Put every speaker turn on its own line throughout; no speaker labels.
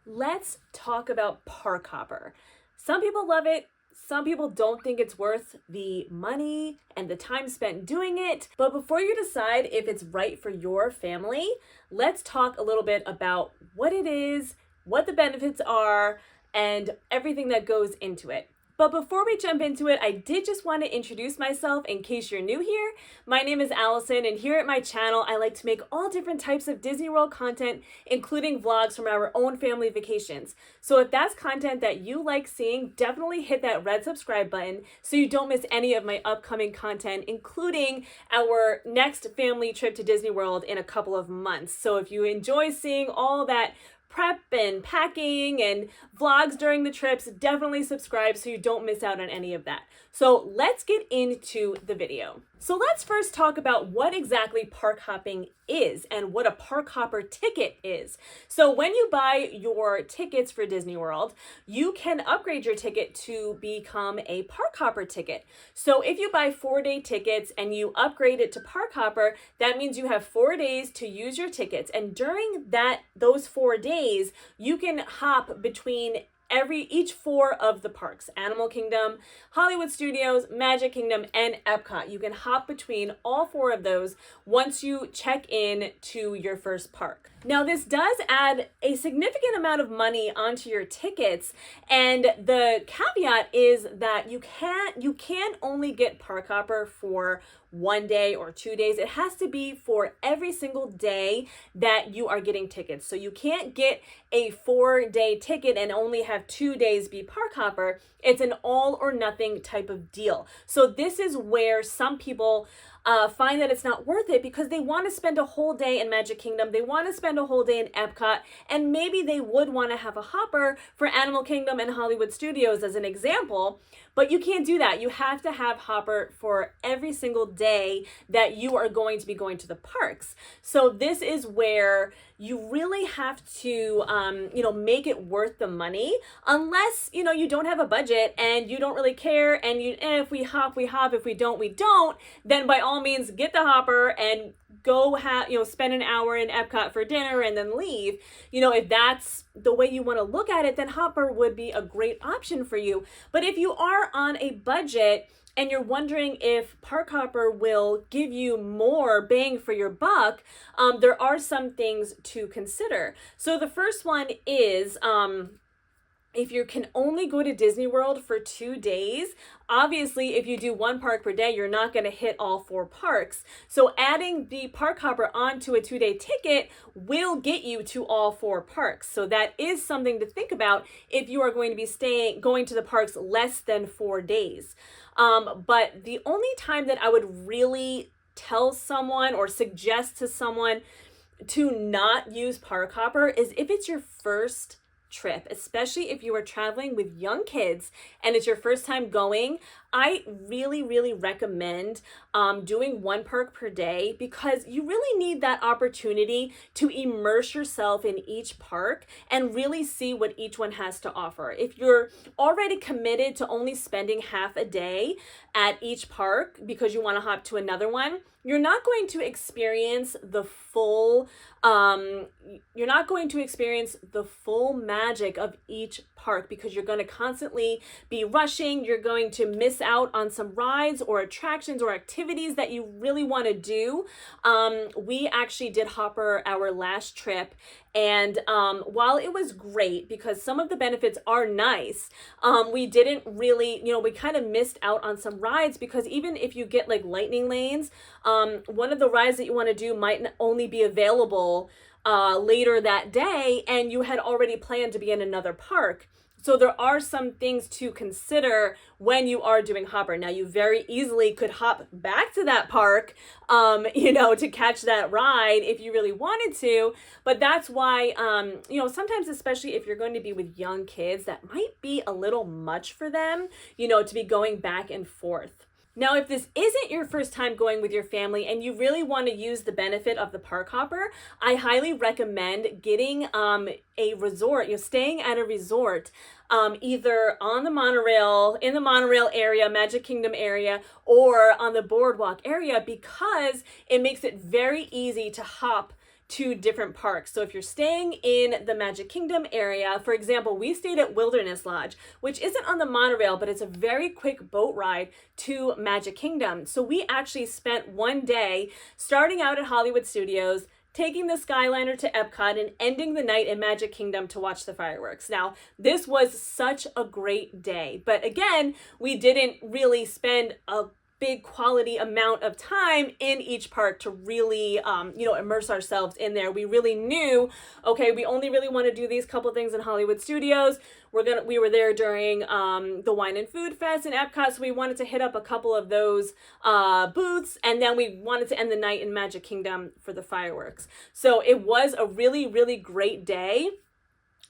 let's talk about park hopper. Some people love it. Some people don't think it's worth the money and the time spent doing it. But before you decide if it's right for your family, let's talk a little bit about what it is, what the benefits are, and everything that goes into it. But before we jump into it, I did just want to introduce myself in case you're new here. My name is Allison, and here at my channel, I like to make all different types of Disney World content, including vlogs from our own family vacations. So if that's content that you like seeing, definitely hit that red subscribe button so you don't miss any of my upcoming content, including our next family trip to Disney World in a couple of months. So if you enjoy seeing all that prep and packing and vlogs during the trips, definitely subscribe so you don't miss out on any of that. So let's get into the video. So let's first talk about what exactly park hopping is and what a park hopper ticket is. So when you buy your tickets for Disney World, you can upgrade your ticket to become a park hopper ticket. So if you buy 4-day tickets and you upgrade it to park hopper, that means you have 4 days to use your tickets. And during those 4 days, you can hop between each 4 of the parks: Animal Kingdom, Hollywood Studios, Magic Kingdom, and Epcot. You can hop between all 4 of those once you check in to your first park. Now, this does add a significant amount of money onto your tickets, and the caveat is that you can't only get park hopper for 1 day or 2 days. It has to be for every single day that you are getting tickets. So you can't get a 4-day ticket and only have 2 days be park hopper. It's an all or nothing type of deal. So this is where some people find that it's not worth it because they want to spend a whole day in Magic Kingdom, they want to spend a whole day in Epcot, and maybe they would want to have a hopper for Animal Kingdom and Hollywood Studios as an example, but you can't do that. You have to have hopper for every single day that you are going to be going to the parks. So this is where you really have to, make it worth the money, unless, you don't have a budget and you don't really care. And if we hop, we hop. If we don't, we don't. Then by all means, get the hopper and go spend an hour in Epcot for dinner and then leave. If that's the way you want to look at it, then hopper would be a great option for you. But if you are on a budget and you're wondering if park hopper will give you more bang for your buck, there are some things to consider. So the first one is, if you can only go to Disney World for 2 days, obviously if you do 1 park per day, you're not going to hit all 4 parks. So adding the park hopper onto a 2-day ticket will get you to all 4 parks. So that is something to think about if you are going to be going to the parks less than 4 days. But the only time that I would really tell someone or suggest to someone to not use park hopper is if it's your first trip, especially if you are traveling with young kids and it's your first time going. I really, really recommend doing 1 park per day because you really need that opportunity to immerse yourself in each park and really see what each one has to offer. If you're already committed to only spending half a day at each park because you want to hop to another one, you're not going to experience the full magic of each park because you're going to constantly be rushing. You're going to miss out on some rides or attractions or activities that you really want to do. We actually did hopper our last trip, and while it was great because some of the benefits are nice, we didn't really, we kind of missed out on some rides because even if you get like lightning lanes, one of the rides that you want to do might only be available later that day, and you had already planned to be in another park. So there are some things to consider when you are doing hopper. Now, you very easily could hop back to that park, to catch that ride if you really wanted to. But that's why, sometimes, especially if you're going to be with young kids, that might be a little much for them, to be going back and forth. Now, if this isn't your first time going with your family and you really want to use the benefit of the park hopper, I highly recommend getting a resort, staying at a resort, either on the monorail, in the monorail area, Magic Kingdom area, or on the boardwalk area, because it makes it very easy to hop to different parks. So if you're staying in the Magic Kingdom area, for example, we stayed at Wilderness Lodge, which isn't on the monorail, but it's a very quick boat ride to Magic Kingdom. So we actually spent one day starting out at Hollywood Studios, taking the Skyliner to Epcot, and ending the night in Magic Kingdom to watch the fireworks. Now, this was such a great day, but again, we didn't really spend a big quality amount of time in each park to really, immerse ourselves in there. We really knew, okay, we only really want to do these couple things in Hollywood Studios. We were there during the Wine and Food Fest in Epcot, so we wanted to hit up a couple of those booths, and then we wanted to end the night in Magic Kingdom for the fireworks. So it was a really, really great day.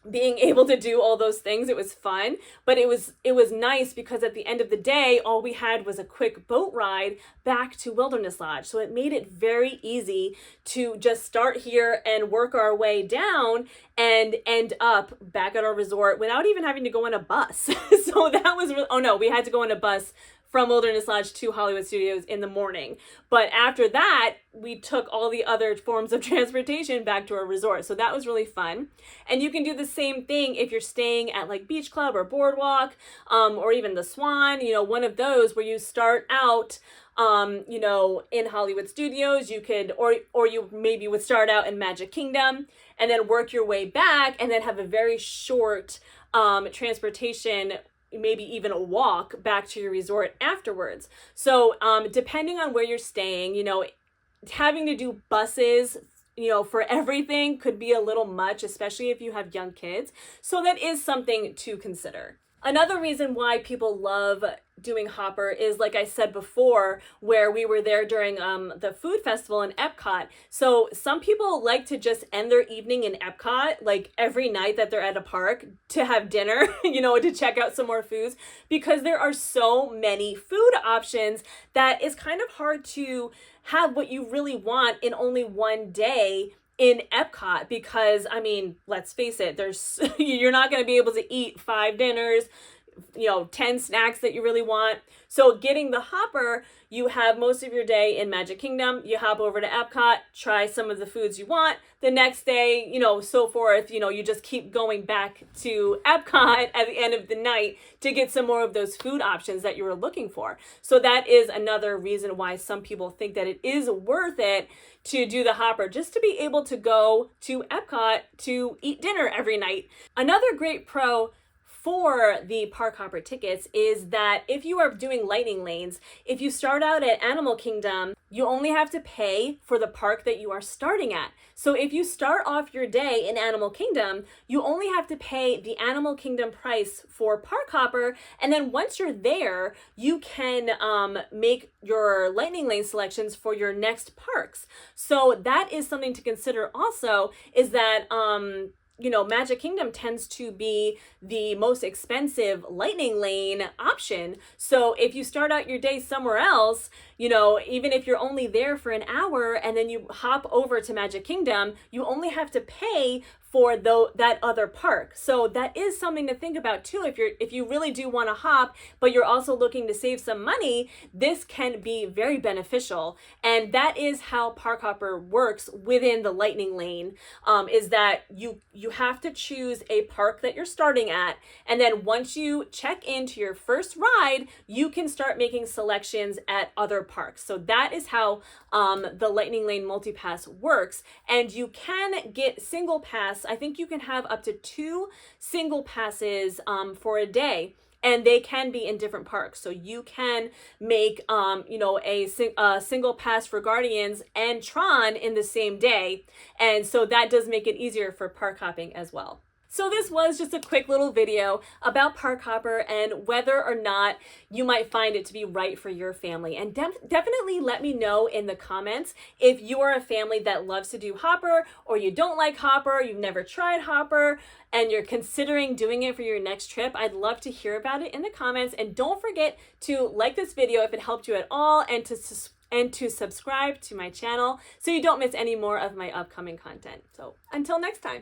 Being able to do all those things, it was fun, but it was nice because at the end of the day, all we had was a quick boat ride back to Wilderness Lodge. So it made it very easy to just start here and work our way down and end up back at our resort without even having to go on a bus. So that was, we had to go on a bus from Wilderness Lodge to Hollywood Studios in the morning. But after that, we took all the other forms of transportation back to our resort. So that was really fun. And you can do the same thing if you're staying at like Beach Club or Boardwalk, or even the Swan, one of those where you start out in Hollywood Studios. You could, or you maybe would start out in Magic Kingdom and then work your way back and then have a very short transportation, maybe even a walk back to your resort afterwards. So depending on where you're staying, having to do buses, for everything could be a little much, especially if you have young kids. So that is something to consider. Another reason why people love doing Hopper is, like I said before, where we were there during the food festival in Epcot. So some people like to just end their evening in Epcot, like every night that they're at a park, to have dinner, to check out some more foods, because there are so many food options that it's kind of hard to have what you really want in only one day in Epcot, because let's face it, you're not going to be able to eat 5 dinners, 10 snacks that you really want. So getting the Hopper, you have most of your day in Magic Kingdom, you hop over to Epcot, try some of the foods you want. The next day, so forth, you just keep going back to Epcot at the end of the night to get some more of those food options that you were looking for. So that is another reason why some people think that it is worth it to do the Hopper, just to be able to go to Epcot to eat dinner every night. Another great pro for the Park Hopper tickets is that if you are doing lightning lanes, if you start out at Animal Kingdom, you only have to pay for the park that you are starting at. So if you start off your day in Animal Kingdom, you only have to pay the Animal Kingdom price for Park Hopper, and then once you're there, you can make your lightning lane selections for your next parks. So that is something to consider also, is that Magic Kingdom tends to be the most expensive lightning lane option. So if you start out your day somewhere else, even if you're only there for an hour and then you hop over to Magic Kingdom, you only have to pay for that other park. So that is something to think about too. If you really do want to hop, but you're also looking to save some money, this can be very beneficial. And that is how Park Hopper works within the lightning lane, is that you have to choose a park that you're starting at, and then once you check into your first ride, you can start making selections at other parks. So that is how the lightning lane multipass works. And you can get single pass. I think you can have up to 2 single passes for a day, and they can be in different parks. So you can make a single pass for Guardians and Tron in the same day, and so that does make it easier for park hopping as well. So this was just a quick little video about Park Hopper and whether or not you might find it to be right for your family. And definitely let me know in the comments if you are a family that loves to do Hopper, or you don't like Hopper, you've never tried Hopper, and you're considering doing it for your next trip. I'd love to hear about it in the comments. And don't forget to like this video if it helped you at all, and to subscribe to my channel so you don't miss any more of my upcoming content. So until next time.